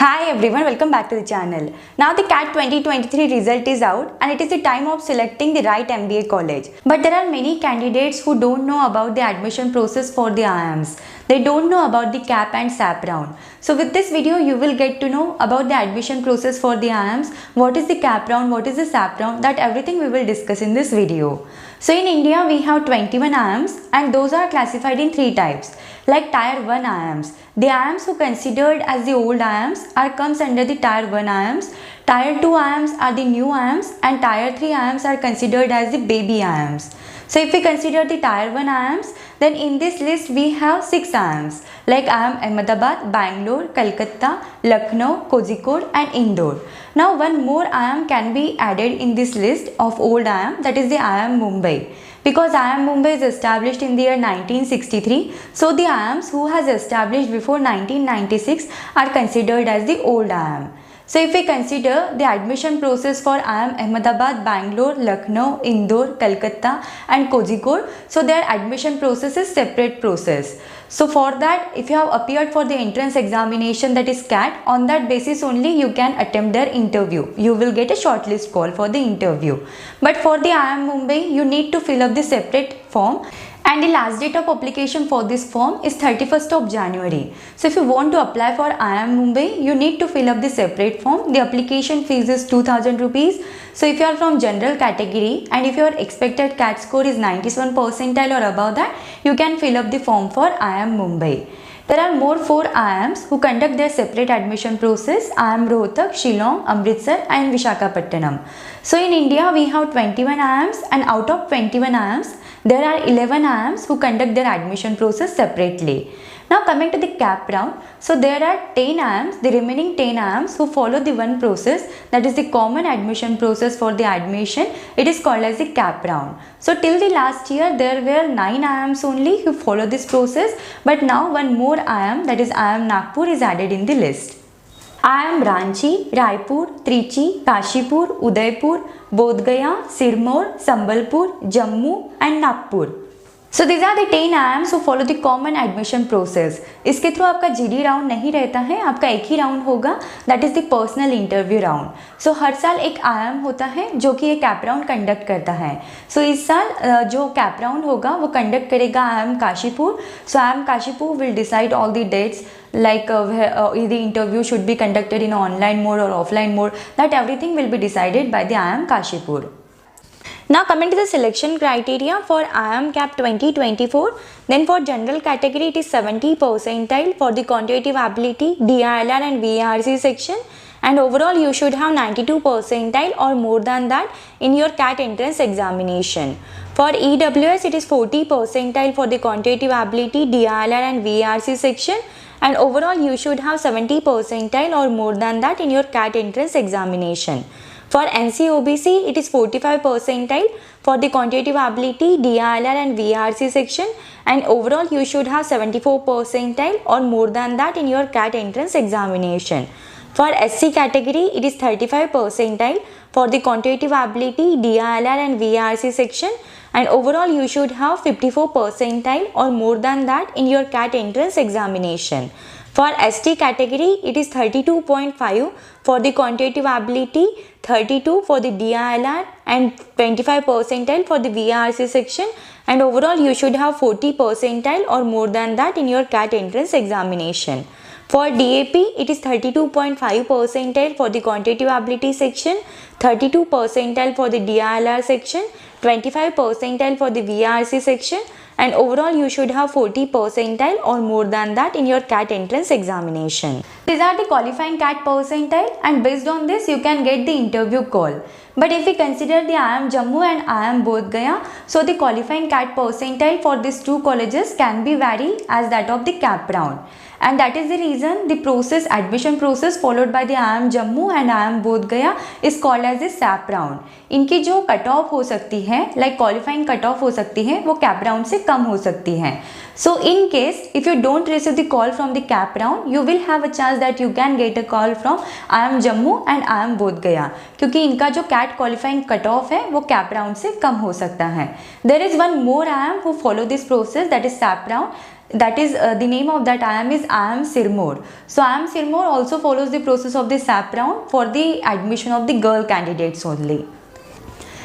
Hi everyone, welcome back to the channel. Now the CAT 2023 result is out and it is the time of selecting the right MBA college. But there are many candidates who don't know about the admission process for the IIMs. They don't know about the CAP and SAP round. So with this video, you will get to know about the admission process for the IIMs, what is the CAP round, what is the SAP round, that everything we will discuss in this video. So in India, we have 21 IIMs and those are classified in three types. Like Tier 1 IIMs. The IIMs who considered as the old IIMs comes under the Tier 1 IIMs. Tier 2 IIMs are the new IIMs and Tier 3 IIMs are considered as the baby IIMs. So if we consider the Tier 1 IIMs, then in this list we have 6 IIMs like IIM Ahmedabad, Bangalore, Kolkata, Lucknow, Kozhikode and Indore. Now one more IIM can be added in this list of old IIM, that is the IIM Mumbai. Because IIM Mumbai is established in the year 1963, so the IIMs who has established before 1996 are considered as the old IIM. So if we consider the admission process for IIM Ahmedabad, Bangalore, Lucknow, Indore, Kolkata and Kozhikode, so their admission process is separate process. So for that, if you have appeared for the entrance examination, that is CAT, on that basis only you can attempt their interview. You will get a shortlist call for the interview. But for the IIM Mumbai, you need to fill up the separate form. And the last date of application for this form is 31st of January. So if you want to apply for IIM Mumbai, you need to fill up the separate form. The application fees is 2000 rupees. So if you are from general category and if your expected CAT score is 97 percentile or above that, you can fill up the form for IIM Mumbai. There are more 4 IIMs who conduct their separate admission process: IIM Rohtak, Shillong, Amritsar and Visakhapatnam. So in India, we have 21 IIMs and out of 21 IIMs, there are 11 IIMs who conduct their admission process separately. Now coming to the CAP round, so there are 10 IIMs, the remaining 10 IIMs who follow the one process, that is the common admission process for the admission. It is called as the CAP round. So till the last year there were 9 IIMs only who follow this process, but now one more IIM, that is IIM Nagpur, is added in the list. IIM Ranchi, Raipur, Trichy, Kashipur, Udaipur, Bodh Gaya, Sirmaur, Sambalpur, Jammu and Nagpur. So these are the 10 IIMs who follow the common admission process. इसके through आपका GD round नहीं रहता है, आपका एक ही round होगा, that is the personal interview round. So हर साल एक IIM होता है जो कि एक कैप राउंड कंडक्ट करता है. So इस साल जो कैप राउंड होगा वो कंडक्ट करेगा IIM Kashipur. So IIM Kashipur will decide all the dates, like the interview should be conducted in online mode or offline mode. That everything will be decided by the IIM Kashipur. Now coming to the selection criteria for IIM CAP 2024, then for general category it is 70 percentile for the quantitative ability, DILR and VARC section, and overall you should have 92 percentile or more than that in your CAT entrance examination. For EWS it is 40 percentile for the quantitative ability, DILR and VARC section, and overall you should have 70 percentile or more than that in your CAT entrance examination. For NC-OBC, it is 45 percentile for the quantitative ability, DILR and VARC section, and overall you should have 74 percentile or more than that in your CAT entrance examination. For SC category, it is 35 percentile for the quantitative ability, DILR and VARC section, and overall you should have 54 percentile or more than that in your CAT entrance examination. For ST category, it is 32.5 for the quantitative ability, 32 for the DILR and 25 percentile for the VARC section, and overall you should have 40 percentile or more than that in your CAT entrance examination. For DAP, it is 32.5 percentile for the quantitative ability section, 32 percentile for the DILR section, 25 percentile for the VARC section, and overall you should have 40 percentile or more than that in your CAT entrance examination. These are the qualifying CAT percentile, and based on this you can get the interview call. But if we consider the IIM Jammu and IIM Bodh Gaya, so the qualifying CAT percentile for these two colleges can be vary as that of the CAP round. And that is the reason the admission process followed by the IIM Jammu and IIM Bodh Gaya is called as the SAP round. इनकी जो cut off हो सकती है, like qualifying cut off हो सकती है, वो cap round से कम हो सकती है. So in case if you don't receive the call from the CAP round, you will have a chance that you can get a call from IIM Jammu and IIM Bodh Gaya, क्योंकि इनका जो CAT qualifying cut off है वो CAP round से कम हो सकता है. There is one more IIM who follow this process, that is SAP round. that is the name of that IIM is IIM Sirmoor. So IIM Sirmoor also follows the process of the SAP round for the admission of the girl candidates only.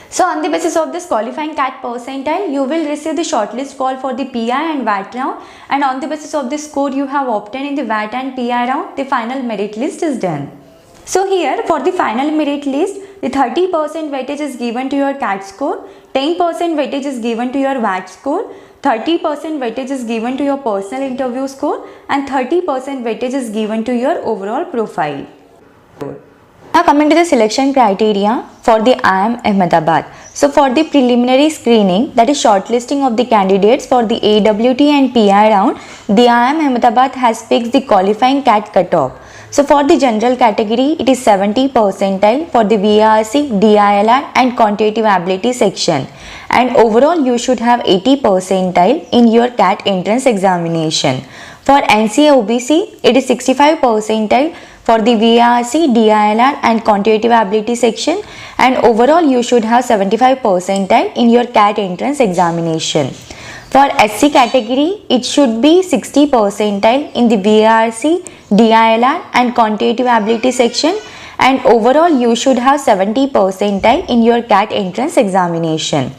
So on the basis of this qualifying CAT percentile, you will receive the shortlist call for the PI and VAT round, and on the basis of the score you have obtained in the VAT and PI round, the final merit list is done. So here for the final merit list, the 30% weightage is given to your CAT score, 10% weightage is given to your VAT score, 30% weightage is given to your personal interview score, and 30% weightage is given to your overall profile. Now coming to the selection criteria for the IIM Ahmedabad. So for the preliminary screening, that is shortlisting of the candidates for the AWT and PI round, the IIM Ahmedabad has fixed the qualifying CAT cutoff. So for the general category, it is 70 percentile for the VRC, DILR and quantitative ability section. And overall you should have 80 percentile in your CAT entrance examination. For NCA OBC, it is 65 percentile for the VRC, DILR and quantitative ability section, and overall you should have 75 percentile in your CAT entrance examination. For SC category, it should be 60 percentile in the VRC, DILR and quantitative ability section, and overall you should have 70 percentile in your CAT entrance examination.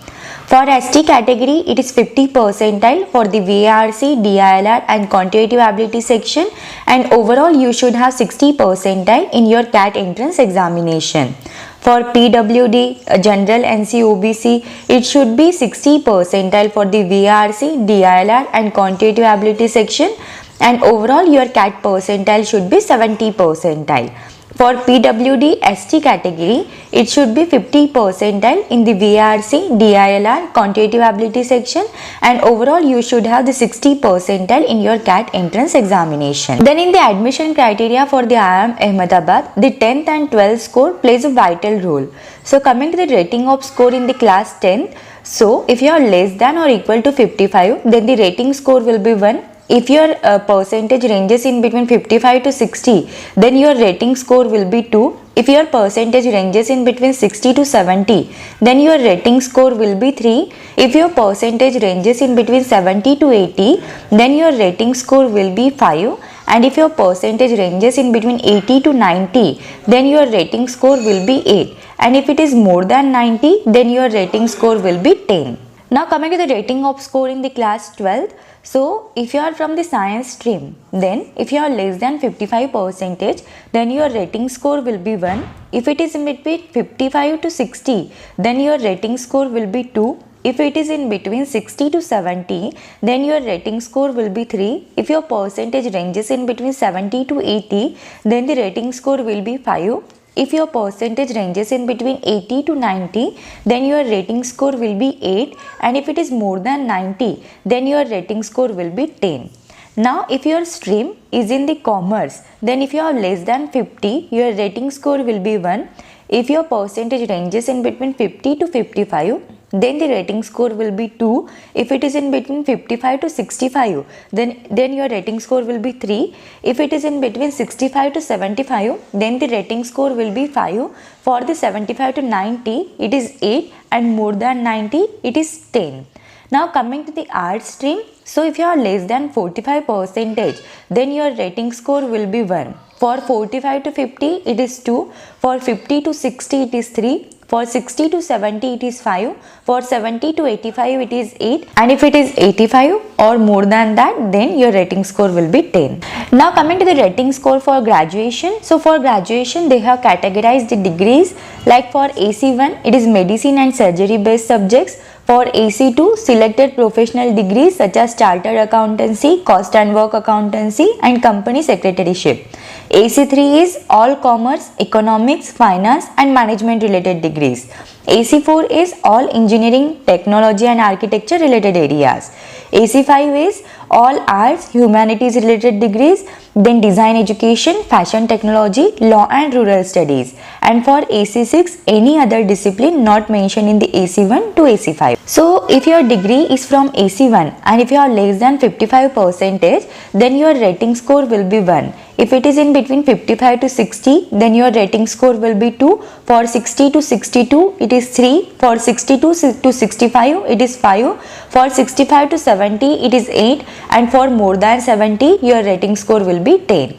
For ST category, it is 50 percentile for the VRC, DILR and quantitative ability section, and overall you should have 60 percentile in your CAT entrance examination. For PWD, General NC OBC, it should be 60 percentile for the VRC, DILR and quantitative ability section, and overall your CAT percentile should be 70 percentile. For PWD ST category, it should be 50 percentile in the VRC, DILR, quantitative ability section, and overall you should have the 60 percentile in your CAT entrance examination. Then in the admission criteria for the IIM Ahmedabad, the 10th and 12th score plays a vital role. So coming to the rating of score in the class 10th, so if you are less than or equal to 55, then the rating score will be 1. If your percentage ranges in between 55 to 60, then your rating score will be 2. If your percentage ranges in between 60 to 70, then your rating score will be 3. If your percentage ranges in between 70 to 80, then your rating score will be 5. And if your percentage ranges in between 80 to 90, then your rating score will be 8. And if it is more than 90, then your rating score will be 10. Now coming to the rating of score in the class 12th. So if you are from the science stream, then if you are less than 55 percentage, then your rating score will be 1. If it is in between 55 to 60, then your rating score will be 2. If it is in between 60 to 70, then your rating score will be 3. If your percentage ranges in between 70 to 80, then the rating score will be 5. If your percentage ranges in between 80 to 90, then your rating score will be 8, and if it is more than 90, then your rating score will be 10. Now if your stream is in the commerce, then if you are less than 50, your rating score will be 1. If your percentage ranges in between 50 to 55, then the rating score will be 2. If it is in between 55 to 65, then your rating score will be 3. If it is in between 65 to 75, then the rating score will be 5. For the 75 to 90, it is 8, and more than 90, it is 10. Now coming to the arts stream, so if you are less than 45 percentage, then your rating score will be 1. For 45 to 50, it is 2. For 50 to 60, it is 3. For 60 to 70, it is 5. For 70 to 85, it is 8. And if it is 85 or more than that, then your rating score will be 10. Now coming to the rating score for graduation. So for graduation, they have categorized the degrees. Like for AC1, it is medicine and surgery based subjects. For AC2, selected professional degrees such as chartered accountancy, cost and work accountancy, and company secretaryship. AC3 is all commerce, economics, finance, and management related degrees. AC4 is all engineering, technology, and architecture related areas. AC5 is all arts, humanities related degrees, then design education, fashion technology, law and rural studies. And for AC6, any other discipline not mentioned in the AC1 to AC5. So if your degree is from AC1 and if you are less than 55 percentage, then your rating score will be 1. If it is in between 55 to 60, then your rating score will be 2. For 60 to 62, it is 3. For 62 to 65, it is 5. For 65 to 70, it is 8. and for more than 70 your rating score will be 10.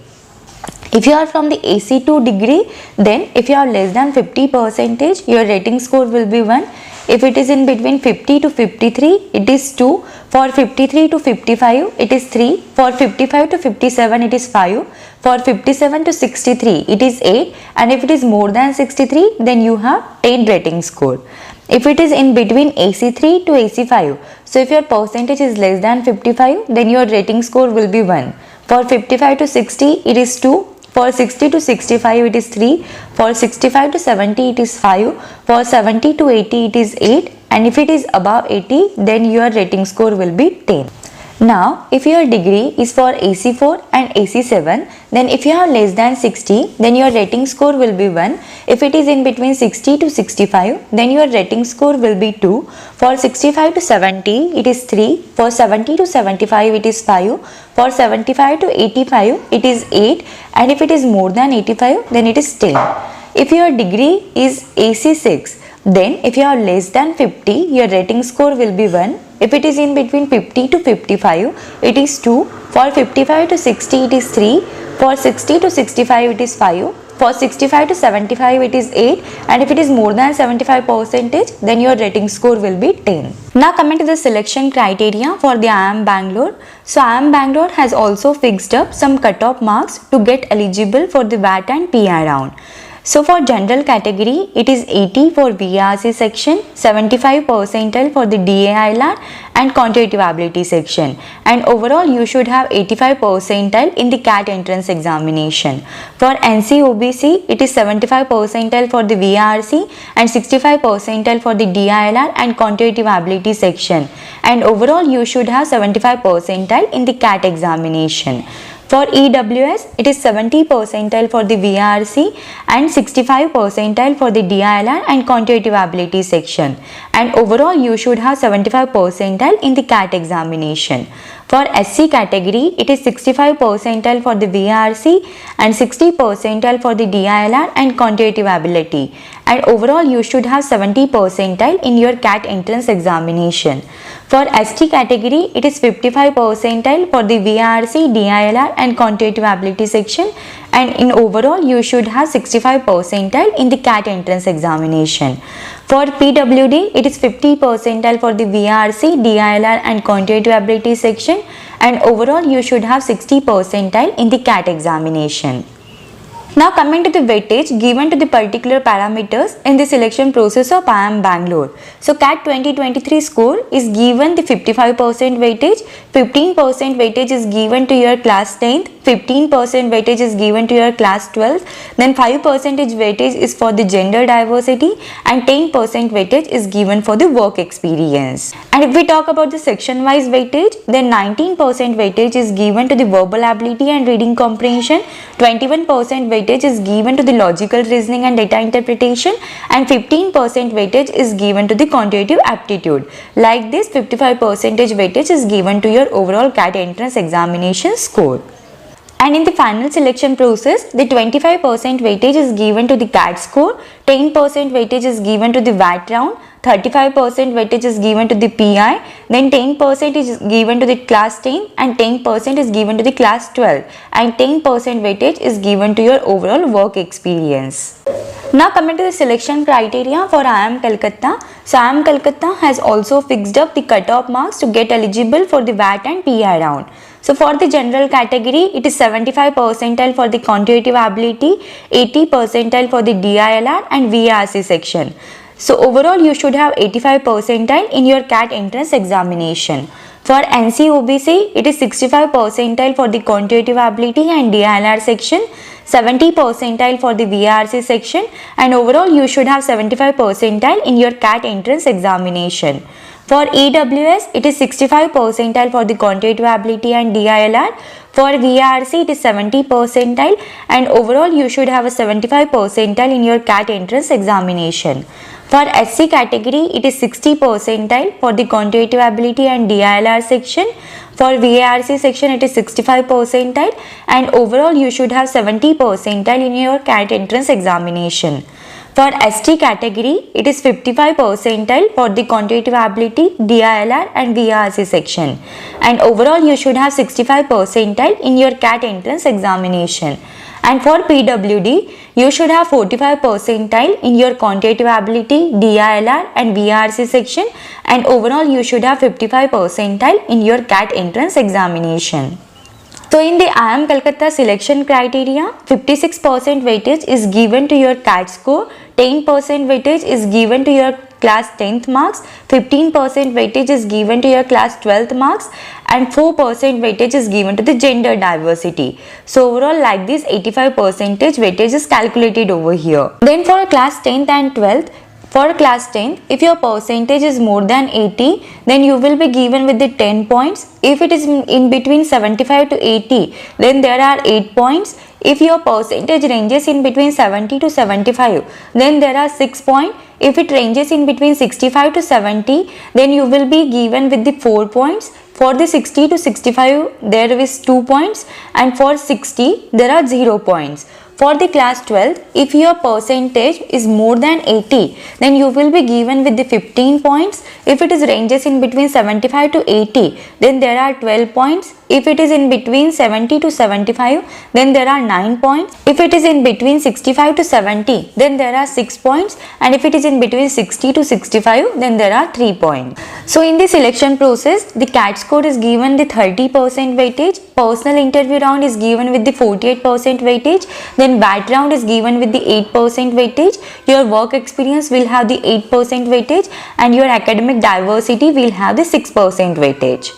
If you are from the AC2 degree, then if you are less than 50%, your rating score will be 1. If it is in between 50 to 53, it is 2. For 53 to 55, it is 3. For 55 to 57, it is 5. For 57 to 63, it is 8. And if it is more than 63, then you have 10 rating score. If it is in between AC3 to AC5, so if your percentage is less than 55, then your rating score will be 1. For 55 to 60, it is 2. For 60 to 65, it is 3. For 65 to 70, it is 5. For 70 to 80, it is 8. And if it is above 80, then your rating score will be 10. Now, if your degree is for AC4 and AC7, then if you have less than 60, then your rating score will be 1. If it is in between 60 to 65, then your rating score will be 2. For 65 to 70, it is 3. For 70 to 75, it is 5. For 75 to 85, it is 8. And if it is more than 85, then it is 10. If your degree is AC6, then if you are less than 50, your rating score will be 1. If it is in between 50 to 55, it is 2. For 55 to 60, it is 3. For 60 to 65, it is 5. For 65 to 75, it is 8. And if it is more than 75%, then your rating score will be 10. Now coming to the selection criteria for the IIM Bangalore. So IIM Bangalore has also fixed up some cutoff marks to get eligible for the VAT and PI round. So for general category, it is 80 for VRC section, 75 percentile for the DAILR and quantitative ability section. And overall, you should have 85 percentile in the CAT entrance examination. For NC-OBC, it is 75 percentile for the VRC and 65 percentile for the DAILR and quantitative ability section. And overall, you should have 75 percentile in the CAT examination. For EWS, it is 70 percentile for the VRC and 65 percentile for the DILR and quantitative ability section. And overall, you should have 75 percentile in the CAT examination. For SC category, it is 65 percentile for the VRC and 60 percentile for the DILR and quantitative ability. And overall, you should have 70 percentile in your CAT entrance examination. For ST category, it is 55 percentile for the VRC, DILR and quantitative ability section. And in overall, you should have 65 percentile in the CAT entrance examination. For PWD, it is 50 percentile for the VRC, DILR and quantitative ability section. And overall, you should have 60 percentile in the CAT examination. Now coming to the weightage given to the particular parameters in the selection process of IIM Bangalore. So CAT 2023 score is given the 55% weightage, 15% weightage is given to your class 10th, 15% weightage is given to your class 12th, then 5% weightage is for the gender diversity and 10% weightage is given for the work experience. And if we talk about the section wise weightage, then 19% weightage is given to the verbal ability and reading comprehension, 21% weightage is given to the logical reasoning and data interpretation, and 15% weightage is given to the quantitative aptitude. Like this, 55% weightage is given to your overall CAT entrance examination score. And in the final selection process, the 25% weightage is given to the CAT score, 10% weightage is given to the VAT round, 35% weightage is given to the PI, then 10% is given to the class 10 and 10% is given to the class 12 and 10% weightage is given to your overall work experience. Now coming to the selection criteria for IIM Calcutta. So IIM Calcutta has also fixed up the cutoff marks to get eligible for the VAT and PI round. So for the general category, it is 75 percentile for the quantitative ability, 80 percentile for the DILR and VRC section. So overall, you should have 85 percentile in your CAT entrance examination. For NC-OBC, it is 65 percentile for the quantitative ability and DILR section, 70 percentile for the VRC section, and overall you should have 75 percentile in your CAT entrance examination. For EWS, it is 65 percentile for the quantitative ability and DILR, For VRC it is 70 percentile, and overall you should have a 75 percentile in your CAT entrance examination. For SC category it is 60 percentile for the quantitative ability and DILR section. For VARC section it is 65 percentile, and overall you should have 70 percentile in your CAT entrance examination. For ST category it is 55 percentile for the quantitative ability, DILR and VARC section, and overall you should have 65 percentile in your CAT entrance examination. And for PWD you should have 45 percentile in your quantitative ability, DILR and VARC section, and overall you should have 55 percentile in your CAT entrance examination. So in the IIM Calcutta selection criteria, 56% weightage is given to your CAT score, 10% weightage is given to your class 10th marks, 15% weightage is given to your class 12th marks, and 4% weightage is given to the gender diversity. So overall like this 85% weightage is calculated over here. Then for class 10th and 12th, for class 10th, if your percentage is more than 80, then you will be given with the 10 points. If it is in between 75 to 80, then there are 8 points. If your percentage ranges in between 70 to 75, then there are 6 points. If it ranges in between 65 to 70, then you will be given with the 4 points. For the 60 to 65, there is 2 points, and for 60, there are 0 points. For the class 12, if your percentage is more than 80, then you will be given with the 15 points. If it is ranges in between 75 to 80, then there are 12 points. If it is in between 70 to 75, then there are 9 points. If it is in between 65 to 70, then there are 6 points. And if it is in between 60 to 65, then there are 3 points. So in the selection process, the CAT score is given the 30% weightage, personal interview round is given with the 48% weightage, then BAT round is given with the 8% weightage, your work experience will have the 8% weightage, and your academic diversity will have the 6% weightage.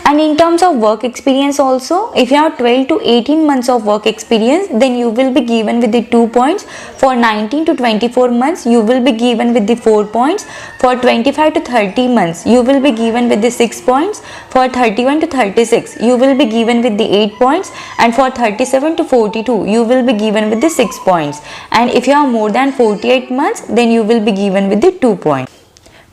And in terms of work experience also, if you have 12 to 18 months of work experience, then you will be given with the 2 points. For 19 to 24 months, you will be given with the 4 points. For 25 to 30 months, you will be given with the 6 points. For 31 to 36, you will be given with the 8 points. And for 37 to 42, you will be given with the 6 points. And if you have more than 48 months, then you will be given with the 2 points.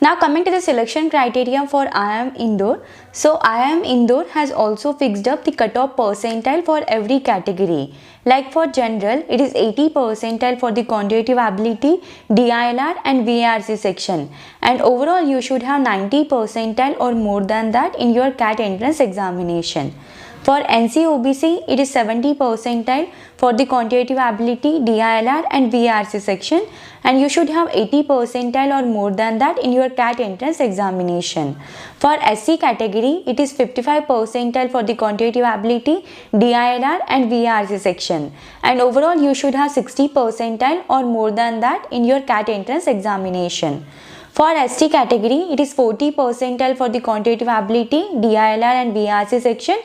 Now coming to the selection criteria for IIM Indore. So IIM Indore has also fixed up the cutoff percentile for every category. Like for general, it is 80 percentile for the quantitative ability, DILR and VARC section. And overall you should have 90 percentile or more than that in your CAT entrance examination. For NC-OBC, it is 70 percentile for the quantitative ability, DILR and VARC section, and you should have 80 percentile or more than that in your CAT entrance examination. For SC category, it is 55 percentile for the quantitative ability, DILR and VARC section, and overall you should have 60 percentile or more than that in your CAT entrance examination. For ST category, it is 40 percentile for the quantitative ability, DILR and VARC section,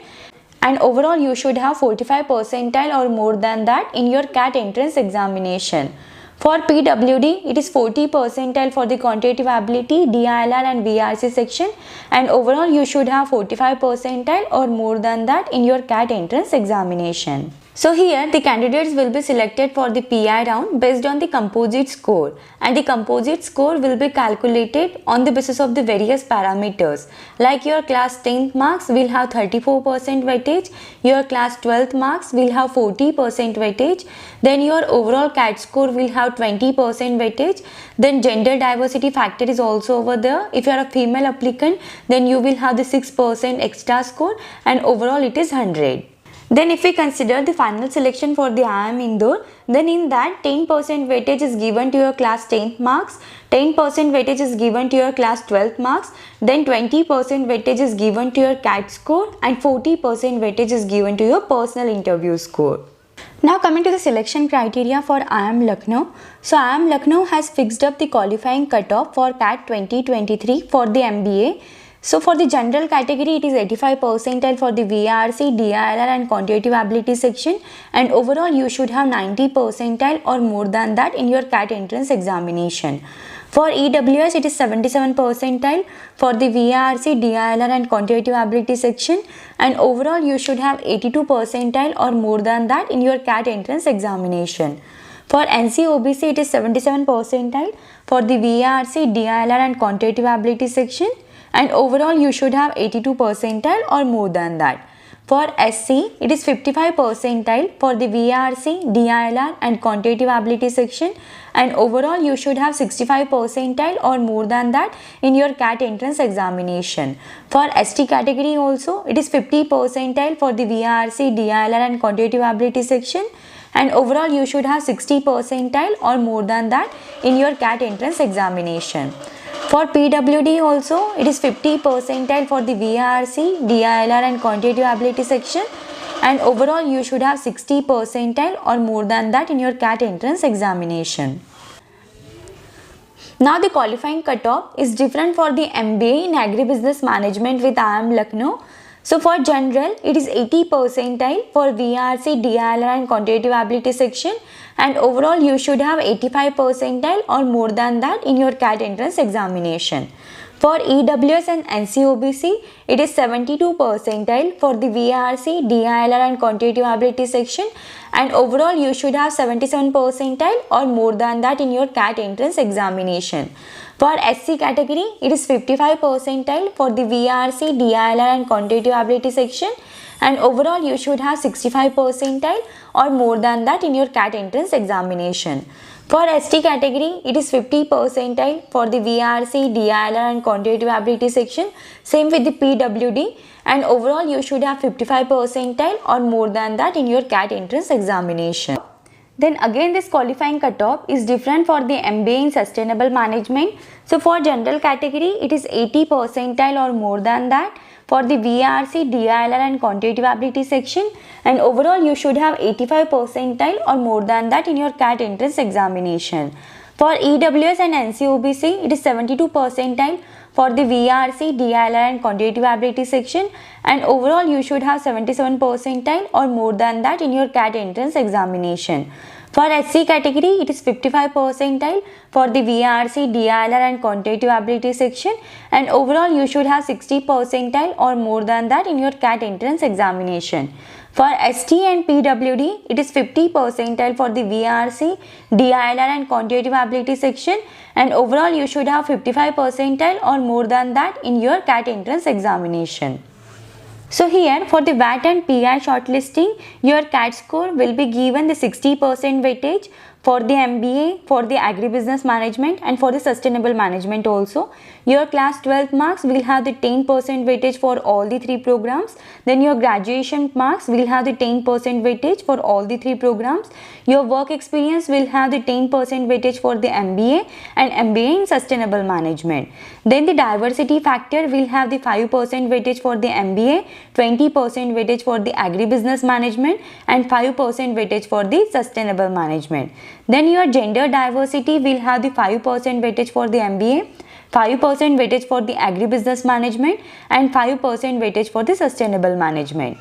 and overall you should have 45 percentile or more than that in your CAT entrance examination. For PWD, it is 40 percentile for the quantitative ability, DILR and VARC section, and overall you should have 45 percentile or more than that in your CAT entrance examination. So here the candidates will be selected for the PI round based on the composite score, and the composite score will be calculated on the basis of the various parameters. Like your class 10th marks will have 34% weightage, your class 12th marks will have 40% weightage, then your overall CAT score will have 20% weightage, then gender diversity factor is also over there. If you are a female applicant, then you will have the 6% extra score, and overall it is 100. Then if we consider the final selection for the IIM Indore, then in that 10% weightage is given to your class 10th marks, 10% weightage is given to your class 12th marks, then 20% weightage is given to your CAT score, and 40% weightage is given to your personal interview score. Now coming to the selection criteria for IIM Lucknow. So IIM Lucknow has fixed up the qualifying cutoff for CAT 2023 for the MBA. So for the general category, it is 85 percentile for the VARC, DILR and quantitative ability section, and overall you should have 90 percentile or more than that in your CAT entrance examination. For EWS, it is 77 percentile for the VARC, DILR and quantitative ability section, and overall you should have 82 percentile or more than that in your CAT entrance examination. For NCOBC, it is 77 percentile for the VARC, DILR and quantitative ability section, and overall you should have 82 percentile or more than that. For SC, it is 55 percentile for the VARC, DILR and quantitative ability section, and overall you should have 65 percentile or more than that in your CAT entrance examination. For ST category also, it is 50 percentile for the VARC, DILR and quantitative ability section, and overall you should have 60 percentile or more than that in your CAT entrance examination. For PWD also, it is 50 percentile for the VARC, DILR and quantitative ability section, and overall you should have 60 percentile or more than that in your CAT entrance examination. Now the qualifying cutoff is different for the MBA in Agribusiness Management with IIM Lucknow. So for general, it is 80 percentile for VARC, DILR and quantitative ability section, and overall you should have 85 percentile or more than that in your CAT entrance examination. For EWS and NCOBC, it is 72 percentile for the VARC, DILR and quantitative ability section, and overall you should have 77 percentile or more than that in your CAT entrance examination. For SC category, it is 55 percentile for the VARC, DILR and quantitative ability section, and overall you should have 65 percentile or more than that in your CAT entrance examination. For ST category, it is 50 percentile for the VARC, DILR and quantitative ability section, same with the PWD, and overall you should have 55 percentile or more than that in your CAT entrance examination. Then again this qualifying cutoff is different for the MBA in Sustainable Management. So for general category, it is 80 percentile or more than that for the VARC, DILR and quantitative ability section, and overall you should have 85 percentile or more than that in your CAT entrance examination. For EWS and NCOBC, it is 72 percentile for the VARC, DILR and quantitative ability section, and overall you should have 77 percentile or more than that in your CAT entrance examination. For SC category, it is 55 percentile for the VARC, DILR and quantitative ability section, and overall you should have 60 percentile or more than that in your CAT entrance examination. For ST and PWD, it is 50 percentile for the VARC, DILR and quantitative ability section, and overall you should have 55 percentile or more than that in your CAT entrance examination. So here for the VAT and PI shortlisting, your CAT score will be given the 60% weightage for the MBA, for the Agribusiness Management and for the Sustainable Management also. Your class 12th marks will have the 10% weightage for all the three programs. Then your graduation marks will have the 10% weightage for all the three programs. Your work experience will have the 10% weightage for the MBA and MBA in Sustainable Management. Then the diversity factor will have the 5% weightage for the MBA, 20% weightage for the Agribusiness Management and 5% weightage for the Sustainable Management. Then your gender diversity will have the 5% weightage for the MBA, 5% weightage for the Agribusiness Management and 5% weightage for the Sustainable Management.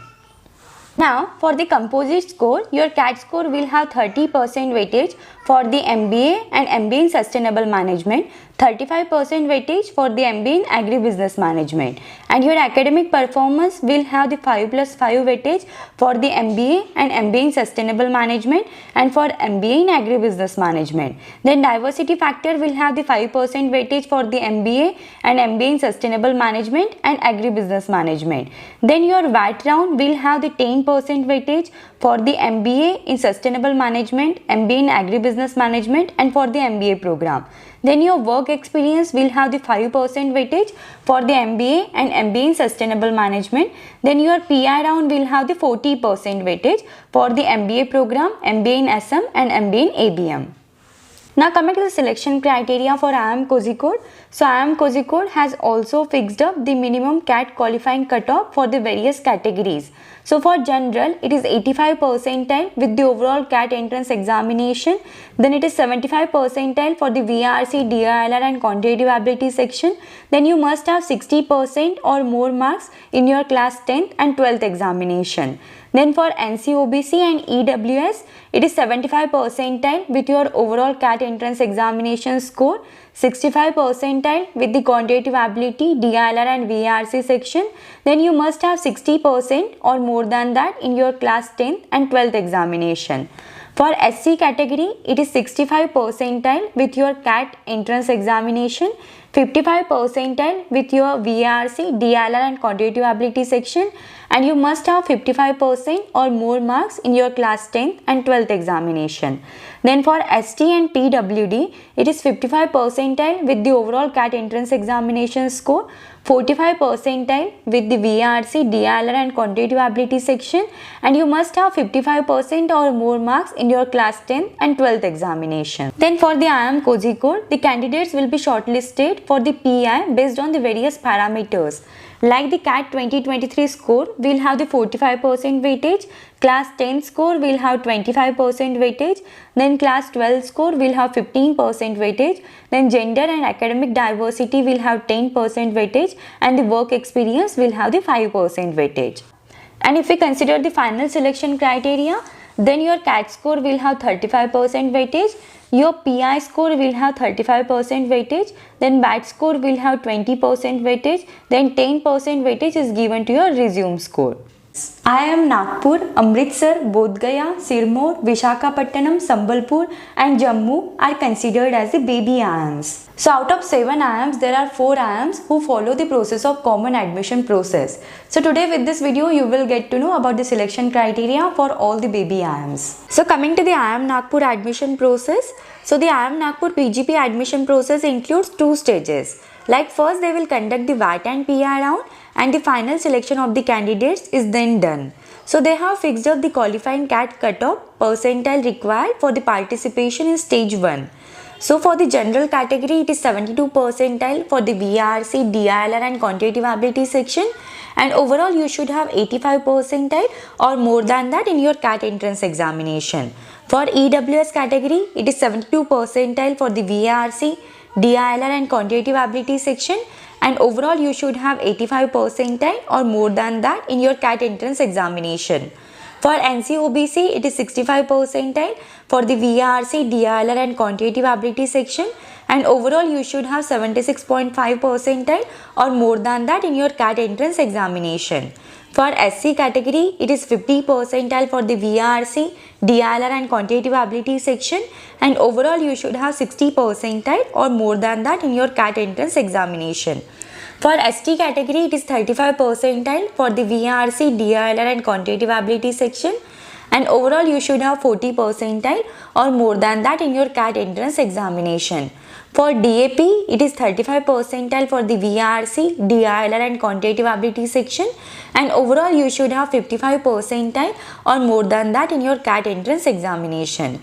Now for the composite score, your CAT score will have 30% weightage for the MBA and MBA in Sustainable Management, 35% weightage for the MBA in Agribusiness Management, and your academic performance will have the 5+5 weightage for the MBA and MBA in Sustainable Management and for MBA in Agribusiness Management. Then diversity factor will have the 5% weightage for the MBA and MBA in Sustainable Management and Agribusiness Management. Then your VAT round will have the 10% weightage for the MBA in Sustainable Management, MBA in Agribusiness Management and for the MBA program. Then your work experience will have the 5% weightage for the MBA and MBA in Sustainable Management. Then your PI round will have the 40% weightage for the MBA program, MBA in SM and MBA in ABM. Now coming to the selection criteria for IIM Kozhikode. So IIM Kozhikode has also fixed up the minimum CAT qualifying cutoff for the various categories. So for general, it is 85 percentile with the overall CAT entrance examination. Then it is 75 percentile for the VARC, DILR and quantitative ability section. Then you must have 60% or more marks in your class 10th and 12th examination. Then for NCOBC and EWS, it is 75 percentile with your overall CAT entrance examination score, 65 percentile with the quantitative ability, DILR and VARC section, then you must have 60% or more than that in your class 10th and 12th examination. For SC category, it is 65 percentile with your CAT entrance examination, 55 percentile with your VARC, DILR and quantitative ability section, and you must have 55% or more marks in your class 10th and 12th examination. Then for ST and PWD, it is 55 percentile with the overall CAT entrance examination score, 45 percentile with the VARC, DILR and quantitative ability section, and you must have 55% or more marks in your class 10th and 12th examination. Then for the IIM Kozhikode, the candidates will be shortlisted for the PI based on the various parameters. Like the CAT 2023 score will have the 45% weightage, class 10 score will have 25% weightage, then class 12 score will have 15% weightage, then gender and academic diversity will have 10% weightage, and the work experience will have the 5% weightage. And if we consider the final selection criteria, then your CAT score will have 35% weightage, your PI score will have 35% weightage, then BAT score will have 20% weightage, then 10% weightage is given to your resume score. IIM Nagpur, Amritsar, Bodh Gaya, Sirmaur, Vishakhapatnam, Sambalpur and Jammu are considered as the baby IIMs. So out of 7 IIMs, there are 4 IIMs who follow the process of common admission process. So today with this video, you will get to know about the selection criteria for all the baby IIMs. So coming to the IIM Nagpur admission process. So the IIM Nagpur PGP admission process includes 2 stages. Like first they will conduct the VAT and PI round, and the final selection of the candidates is then done. So they have fixed up the qualifying CAT cutoff percentile required for the participation in stage 1. So for the general category, it is 72 percentile for the VARC, DILR and quantitative ability section, and overall you should have 85 percentile or more than that in your CAT entrance examination. For EWS category, it is 72 percentile for the VARC, DILR and quantitative ability section, and overall you should have 85 percentile or more than that in your CAT entrance examination. For NCOBC, it is 65 percentile for the VARC, DILR and quantitative ability section, and overall you should have 76.5 percentile or more than that in your CAT entrance examination. For SC category, it is 50 percentile for the VARC, DILR and quantitative ability section, and overall you should have 60 percentile or more than that in your CAT entrance examination. For ST category, it is 35 percentile for the VARC, DILR and quantitative ability section, and overall you should have 40 percentile or more than that in your CAT entrance examination. For DAP, it is 35 percentile for the VARC, DILR and quantitative ability section, and overall you should have 55 percentile or more than that in your CAT entrance examination.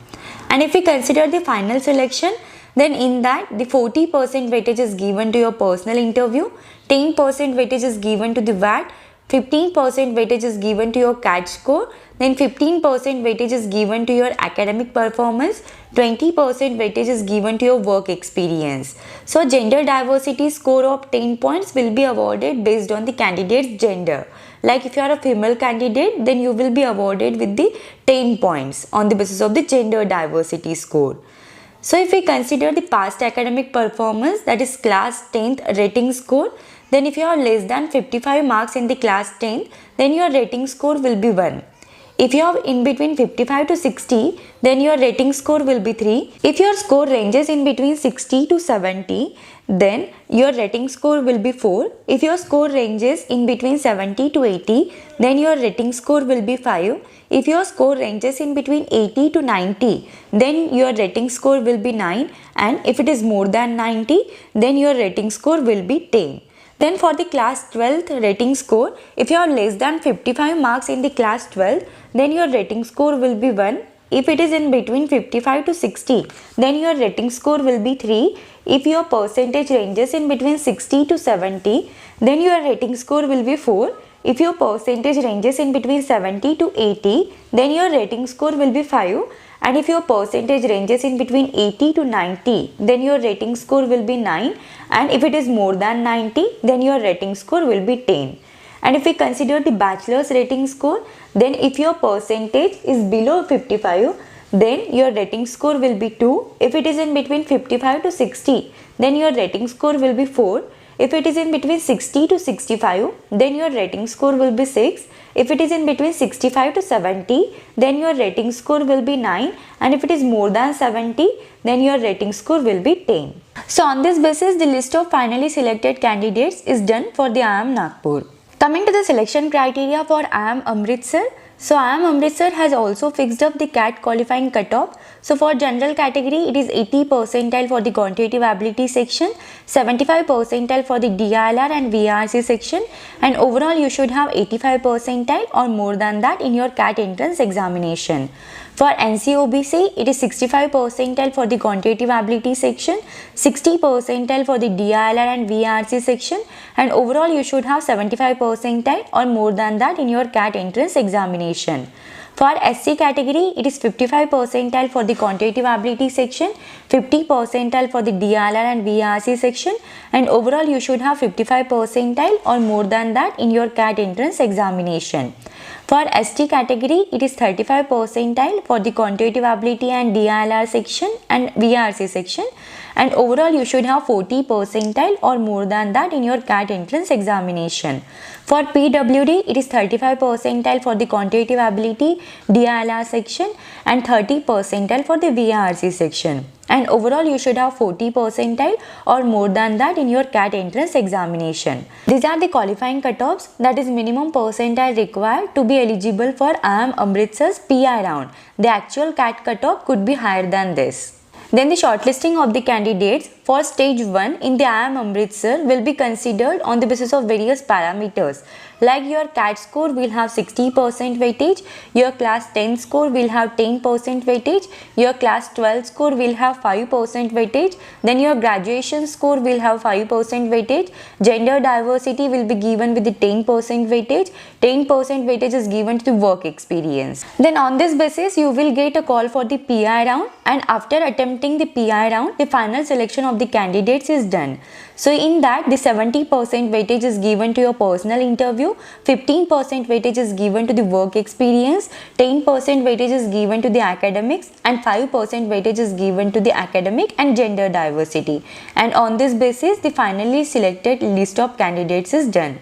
And if we consider the final selection, then in that the 40% weightage is given to your personal interview, 10% weightage is given to the VAT, 15% weightage is given to your CAT score, then 15% weightage is given to your academic performance, 20% weightage is given to your work experience. So gender diversity score of 10 points will be awarded based on the candidate's gender. Like if you are a female candidate, then you will be awarded with the 10 points on the basis of the gender diversity score. So if we consider the past academic performance, that is class 10th rating score, then if you have less than 55 marks in the class 10th, then your rating score will be 1. If you have in between 55 to 60, then your rating score will be 3. If your score ranges in between 60 to 70, then your rating score will be 4. If your score ranges in between 70 to 80, then your rating score will be 5. If your score ranges in between 80 to 90, then your rating score will be 9. And if it is more than 90, then your rating score will be 10. Then for the class 12th rating score, if you have less than 55 marks in the class 12, then your rating score will be 1. If it is in between 55 to 60, then your rating score will be 3. If your percentage ranges in between 60 to 70, then your rating score will be 4. If your percentage ranges in between 70 to 80, then your rating score will be 5. And if your percentage ranges in between 80 to 90, then your rating score will be 9. And if it is more than 90, then your rating score will be 10. And if we consider the bachelor's rating score, then if your percentage is below 55, then your rating score will be 2. If it is in between 55 to 60, then your rating score will be 4. If it is in between 60 to 65, then your rating score will be 6. If it is in between 65 to 70, then your rating score will be 9. And if it is more than 70, then your rating score will be 10. So on this basis, the list of finally selected candidates is done for the IIM Nagpur. Coming to the selection criteria for IIM Amritsar. So IIM Amritsar has also fixed up the CAT qualifying cutoff. So for general category, it is 80 percentile for the quantitative ability section, 75 percentile for the DILR and VRC section, and overall you should have 85 percentile or more than that in your CAT entrance examination. For NCOBC, it is 65 percentile for the quantitative ability section, 60 percentile for the DILR and VRC section, and overall you should have 75 percentile or more than that in your CAT entrance examination. For SC category, it is 55 percentile for the quantitative ability section, 50 percentile for the DILR and VRC section, and overall you should have 55 percentile or more than that in your CAT entrance examination. For ST category, it is 35 percentile for the quantitative ability and DILR section and VRC section, and overall you should have 40 percentile or more than that in your CAT entrance examination. For PWD, it is 35 percentile for the quantitative ability DILR section and 30 percentile for the VRC section. And overall you should have 40 percentile or more than that in your CAT entrance examination. These are the qualifying cutoffs, that is minimum percentile required to be eligible for IIM Amritsar's PI round. The actual CAT cutoff could be higher than this. Then the shortlisting of the candidates for stage 1 in the IIM Amritsar will be considered on the basis of various parameters. Like your CAT score will have 60% weightage, your class 10 score will have 10% weightage, your class 12 score will have 5% weightage, then your graduation score will have 5% weightage, gender diversity will be given with the 10% weightage, 10% weightage is given to the work experience. Then on this basis you will get a call for the PI round, and after attempting the PI round, the final selection of the candidates is done. So in that, the 70% weightage is given to your personal interview, 15% weightage is given to the work experience, 10% weightage is given to the academics, and 5% weightage is given to the academic and gender diversity. And on this basis, the finally selected list of candidates is done.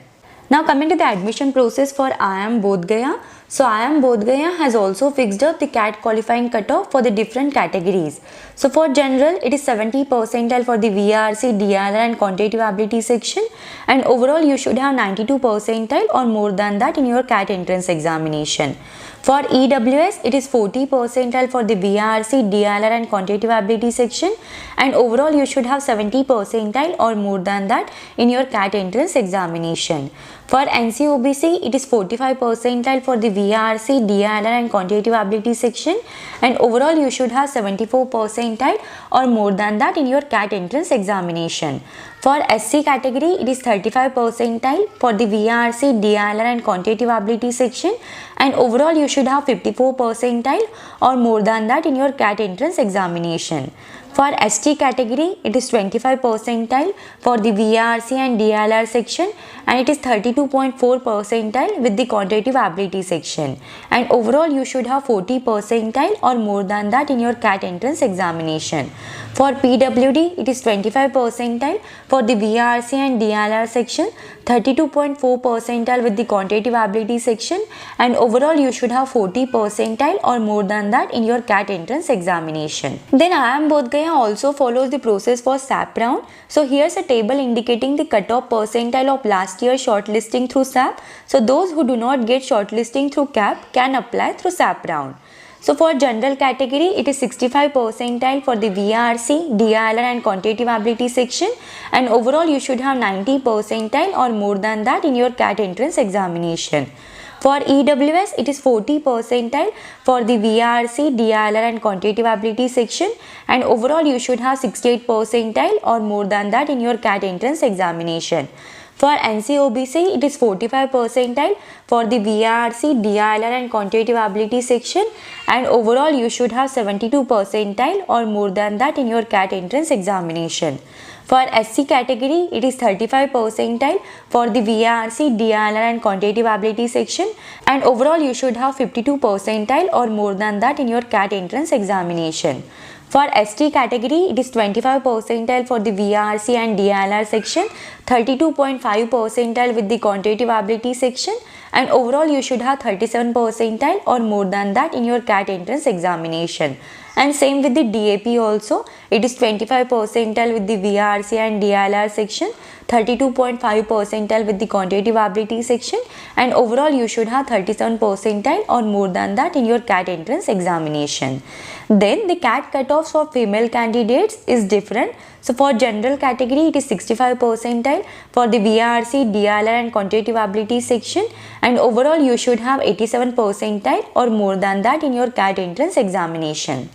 Now coming to the admission process for IIM Bodh Gaya. So IIM Bodh Gaya has also fixed up the CAT qualifying cutoff for the different categories. So for general, it is 70 percentile for the VRC, DILR and quantitative ability section, and overall you should have 92 percentile or more than that in your CAT entrance examination. For EWS, it is 40 percentile for the VRC, DILR and quantitative ability section, and overall you should have 70 percentile or more than that in your CAT entrance examination. For NCOBC, it is 45 percentile for the VRC, DILR and quantitative ability section, and overall you should have 74 percentile or more than that in your CAT entrance examination. For SC category, it is 35 percentile for the VRC, DILR and quantitative ability section, and overall you should have 54 percentile or more than that in your CAT entrance examination. For ST category, it is 25 percentile for the VRC and DILR section, and it is 32.4 percentile with the quantitative ability section, and overall you should have 40 percentile or more than that in your CAT entrance examination. For PWD, it is 25 percentile for the VRC and DILR section, 32.4 percentile with the quantitative ability section, and overall you should have 40 percentile or more than that in your CAT entrance examination. Then IIM Bodh Gaya also follows the process for SAP round. So here's a table indicating the cutoff percentile of last year shortlisting through SAP. So those who do not get shortlisting through CAP can apply through SAP round. So for general category, it is 65 percentile for the VRC, DILR and quantitative ability section, and overall you should have 90 percentile or more than that in your CAT entrance examination. For EWS, it is 40 percentile for the VRC, DILR and quantitative ability section, and overall you should have 68 percentile or more than that in your CAT entrance examination. For NCOBC, it is 45 percentile for the VRC, DILR and quantitative ability section, and overall you should have 72 percentile or more than that in your CAT entrance examination. For SC category, it is 35 percentile for the VARC, DILR and quantitative ability section, and overall you should have 52 percentile or more than that in your CAT entrance examination. For ST category, it is 25 percentile for the VARC and DILR section, 32.5 percentile with the quantitative ability section, and overall you should have 37 percentile or more than that in your CAT entrance examination. And same with the DAP also, it is 25 percentile with the VARC and DILR section, 32.5 percentile with the quantitative ability section, and overall you should have 37 percentile or more than that in your CAT entrance examination. Then the CAT cutoffs for female candidates is different. So for general category, it is 65 percentile for the VARC, DILR and quantitative ability section, and overall you should have 87 percentile or more than that in your CAT entrance examination.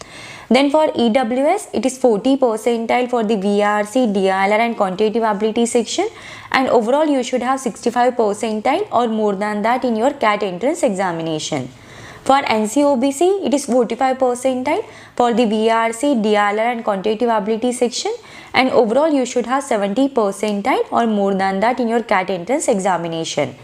Then for EWS, it is 40 percentile for the VARC, DILR and quantitative ability section, and overall you should have 65 percentile or more than that in your CAT entrance examination. For NCOBC, it is 45 percentile for the VARC, DILR and quantitative ability section, and overall you should have 70 percentile or more than that in your CAT entrance examination.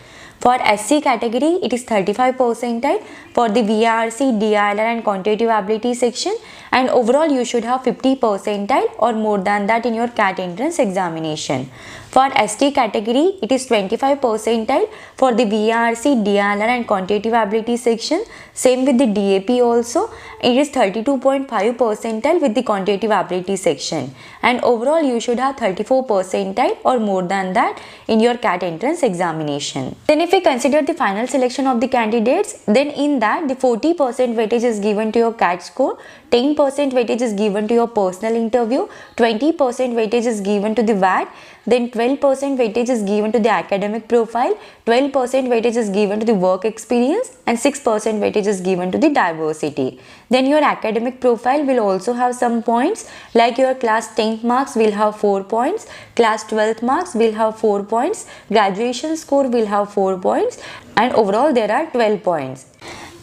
For SC category, it is 35 percentile for the VARC, DILR and quantitative ability section, and overall you should have 50 percentile or more than that in your CAT entrance examination. For ST category, it is 25 percentile for the VARC, DILR and quantitative ability section. Same with the DAP also, it is 32.5 percentile with the quantitative ability section, and overall you should have 34 percentile or more than that in your CAT entrance examination. Then if we consider the final selection of the candidates, then in that the 40% weightage is given to your CAT score, 10% weightage is given to your personal interview, 20% weightage is given to the VAT, then 12% weightage is given to the academic profile, 12% weightage is given to the work experience, and 6% weightage is given to the diversity. Then your academic profile will also have some points, like your class 10th marks will have 4 points, class 12th marks will have 4 points, graduation score will have 4 points, and overall there are 12 points.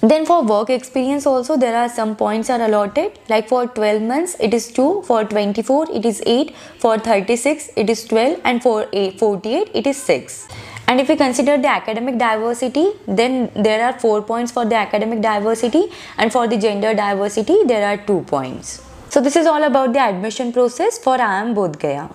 Then for work experience also there are some points are allotted, like for 12 months it is 2, for 24 it is 8, for 36 it is 12, and for 48 it is 6. And if we consider the academic diversity, then there are 4 points for the academic diversity, and for the gender diversity there are 2 points. So this is all about the admission process for IIM Bodh Gaya.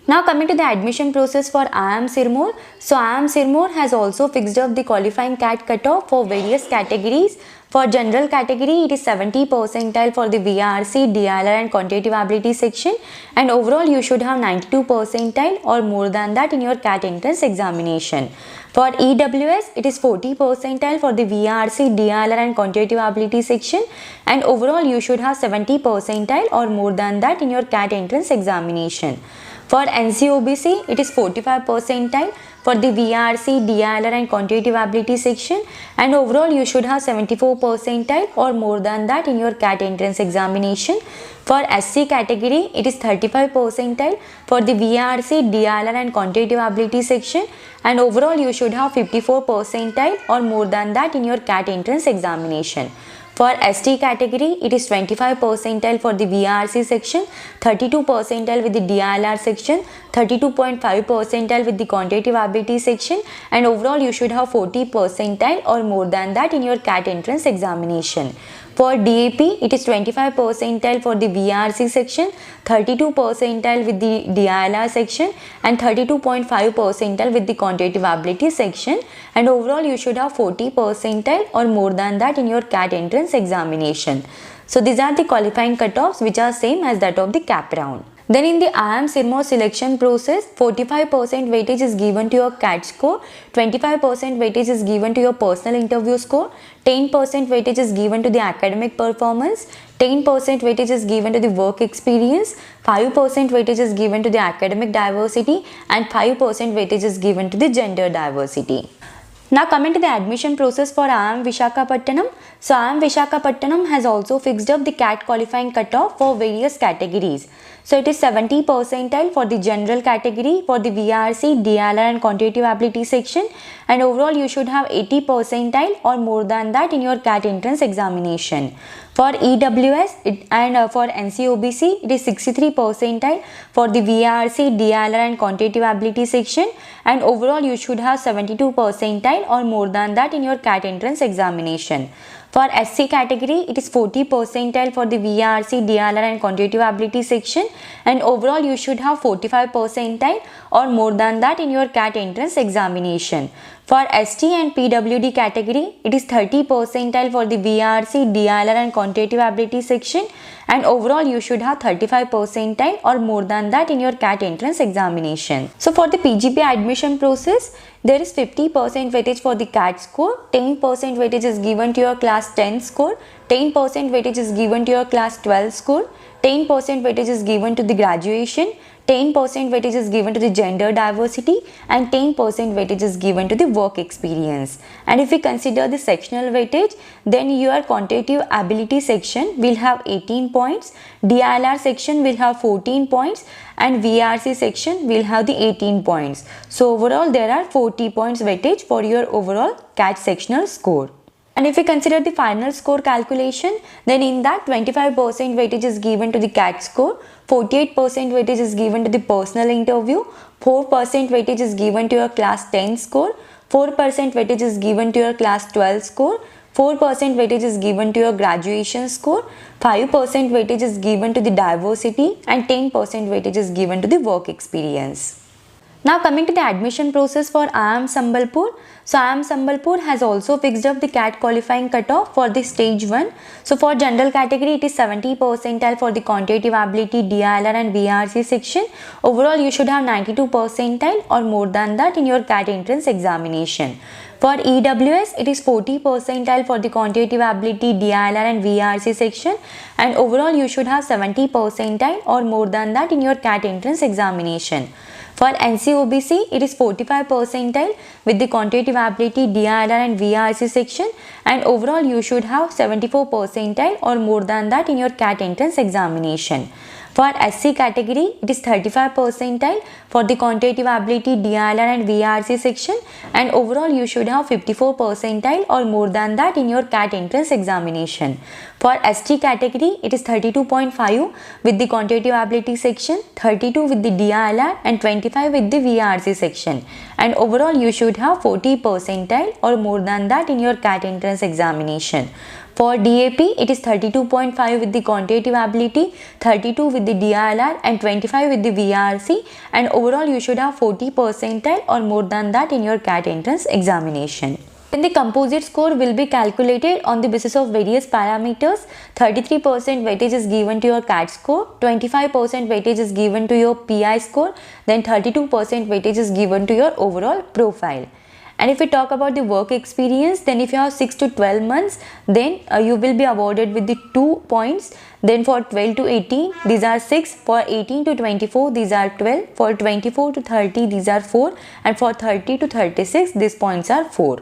Now coming to the admission process for IIM Sirmaur. So IIM Sirmaur has also fixed up the qualifying CAT cutoff for various categories. For general category, it is 70 percentile for the VARC, DILR and quantitative ability section, and overall you should have 92 percentile or more than that in your CAT entrance examination. For EWS, it is 40 percentile for the VARC, DILR and quantitative ability section, and overall you should have 70 percentile or more than that in your CAT entrance examination. For NCOBC, it is 45 percentile for the VARC, DILR and quantitative ability section, and overall you should have 74 percentile or more than that in your CAT entrance examination. For SC category, it is 35 percentile for the VARC, DILR and quantitative ability section, and overall you should have 54 percentile or more than that in your CAT entrance examination. For ST category, it is 25 percentile for the VARC section, 32 percentile with the DILR section, 32.5 percentile with the quantitative ability section, and overall you should have 40 percentile or more than that in your CAT entrance examination. For DAP, it is 25 percentile for the VARC section, 32 percentile with the DILR section, and 32.5 percentile with the quantitative ability section, and overall you should have 40 percentile or more than that in your CAT entrance examination. So these are the qualifying cutoffs which are same as that of the CAP round. Then in the IIM Sirmaur selection process, 45% weightage is given to your CAT score, 25% weightage is given to your personal interview score, 10% weightage is given to the academic performance, 10% weightage is given to the work experience, 5% weightage is given to the academic diversity, and 5% weightage is given to the gender diversity. Now coming to the admission process for IIM Visakhapatnam. So IIM Visakhapatnam has also fixed up the CAT qualifying cutoff for various categories. So it is 70 percentile for the general category for the VRC, DLR and quantitative ability section, and overall you should have 80 percentile or more than that in your CAT entrance examination. For EWS and for NCOBC, it is 63 percentile for the VRC, DLR and quantitative ability section, and overall you should have 72 percentile or more than that in your CAT entrance examination. For SC category, it is 40 percentile for the VRC, DLR and quantitative ability section, and overall you should have 45 percentile or more than that in your CAT entrance examination. For ST and PWD category, it is 30 percentile for the VRC, DLR and quantitative ability section, and overall you should have 35 percentile or more than that in your CAT entrance examination. So for the PGP admission process, there is 50% weightage for the CAT score, 10% weightage is given to your class 10 score, 10% weightage is given to your class 12 score, 10% weightage is given to the graduation, 10% weightage is given to the gender diversity, and 10% weightage is given to the work experience. And if we consider the sectional weightage, then your quantitative ability section will have 18 points, DLR section will have 14 points, and VRC section will have the 18 points. So overall there are 40 points weightage for your overall CAT sectional score. And if we consider the final score calculation, then in that 25% weightage is given to the CAT score, 48% weightage is given to the personal interview, 4% weightage is given to your class 10 score, 4% weightage is given to your class 12 score, 4% weightage is given to your graduation score, 5% weightage is given to the diversity, and 10% weightage is given to the work experience. Now coming to the admission process for IIM Sambalpur. So IIM Sambalpur has also fixed up the CAT qualifying cutoff for the stage 1. So for general category, it is 70 percentile for the quantitative ability, DLR and VRC section. Overall you should have 92 percentile or more than that in your CAT entrance examination. For EWS, it is 40 percentile for the quantitative ability, DLR and VRC section, and overall you should have 70 percentile or more than that in your CAT entrance examination. For NCOBC, it is 45 percentile with the quantitative ability, DLR and VRC section, and overall you should have 74 percentile or more than that in your CAT entrance examination. For SC category, it is 35 percentile for the quantitative ability, DLR and VRC section, and overall you should have 54 percentile or more than that in your CAT entrance examination. For ST category, it is 32.5 with the quantitative ability section, 32 with the DLR and 25 with the VRC section, and overall you should have 40 percentile or more than that in your CAT entrance examination. For DAP, it is 32.5 with the quantitative ability, 32 with the DLR and 25 with the VRC, and overall you should have 40 percentile or more than that in your CAT entrance examination. Then the composite score will be calculated on the basis of various parameters. 33% weightage is given to your CAT score, 25% weightage is given to your PI score, then 32% weightage is given to your overall profile. And if we talk about the work experience, then if you have 6 to 12 months, then you will be awarded with the 2 points. Then for 12 to 18, these are 6. For 18 to 24, these are 12. For 24 to 30, these are 4. And for 30 to 36, these points are 4.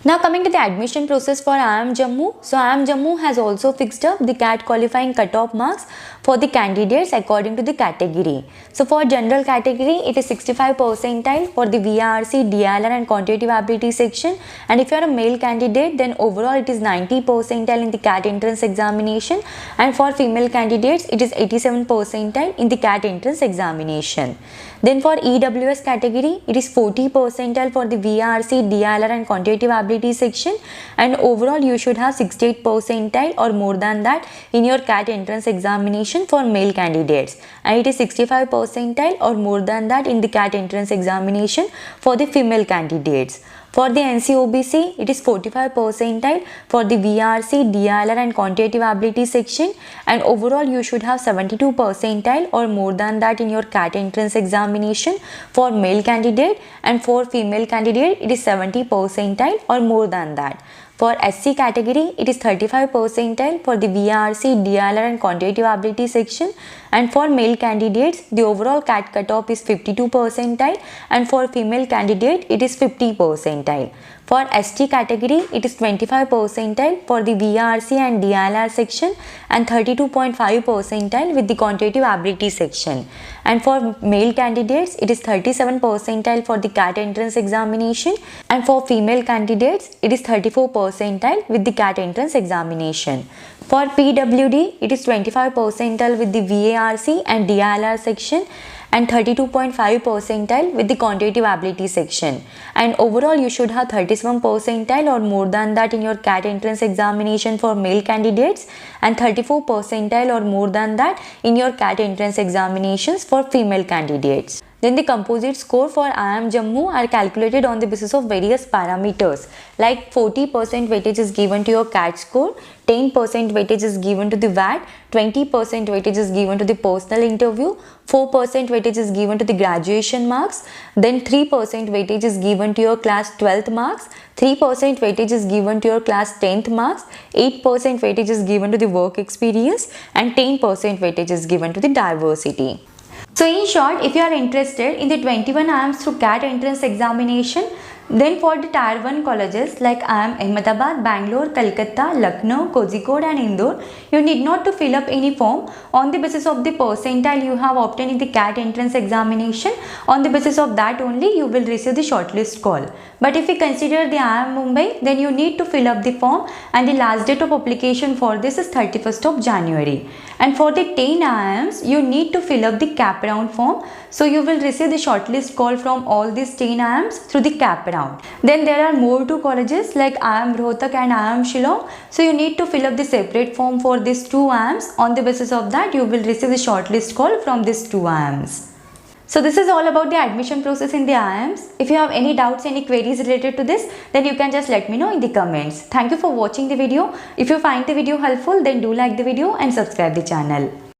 Now coming to the admission process for IIM Jammu. So IIM Jammu has also fixed up the CAT qualifying cutoff marks for the candidates according to the category. So for general category, it is 65 percentile for the VRC, DLR and quantitative ability section, and if you are a male candidate, then overall it is 90 percentile in the CAT entrance examination, and for female candidates it is 87 percentile in the CAT entrance examination. Then for EWS category, it is 40 percentile for the VRC, DLR and quantitative ability section, and overall you should have 68 percentile or more than that in your CAT entrance examination for male candidates, and it is 65 percentile or more than that in the CAT entrance examination for the female candidates. For the NCOBC, it is 45 percentile for the VRC, DLR and quantitative ability section, and overall you should have 72 percentile or more than that in your CAT entrance examination for male candidate, and for female candidate it is 70 percentile or more than that. For SC category, it is 35 percentile for the VRC, DLR and quantitative ability section, and for male candidates, the overall CAT cutoff is 52 percentile, and for female candidate, it is 50 percentile. For ST category, it is 25 percentile for the VRC and DLR section and 32.5 percentile with the quantitative ability section. And for male candidates, it is 37 percentile for the CAT entrance examination, and for female candidates, it is 34 percentile with the CAT entrance examination. For PWD, it is 25 percentile with the VARC and DLR section and 32.5 percentile with the quantitative ability section. And overall, you should have 37 percentile or more than that in your CAT entrance examination for male candidates and 34 percentile or more than that in your CAT entrance examinations for female candidates. Then the composite score for IIM Jammu are calculated on the basis of various parameters, like 40% weightage is given to your CAT score, 10% weightage is given to the VAT, 20% weightage is given to the personal interview, 4% weightage is given to the graduation marks, then 3% weightage is given to your class 12th marks, 3% weightage is given to your class 10th marks, 8% weightage is given to the work experience, and 10% weightage is given to the diversity. So in short, if you are interested in the 21 IIMs through CAT entrance examination, then for the Tier 1 colleges like IIM Ahmedabad, Bangalore, Kolkata, Lucknow, Kozhikode and Indore, you need not to fill up any form. On the basis of the percentile you have obtained in the CAT entrance examination, on the basis of that only you will receive the shortlist call. But if you consider the IIM Mumbai, then you need to fill up the form, and the last date of application for this is 31st of January. And for the 10 IIMs, you need to fill up the CAP round form. So you will receive the shortlist call from all these 10 IIMs through the CAP round. Then there are more two colleges like IIM Rohtak and IIM Shillong. So you need to fill up the separate form for these two IIMs. On the basis of that, you will receive the shortlist call from these two IIMs. So this is all about the admission process in the IIMs. If you have any doubts, any queries related to this, then you can just let me know in the comments. Thank you for watching the video. If you find the video helpful, then do like the video and subscribe the channel.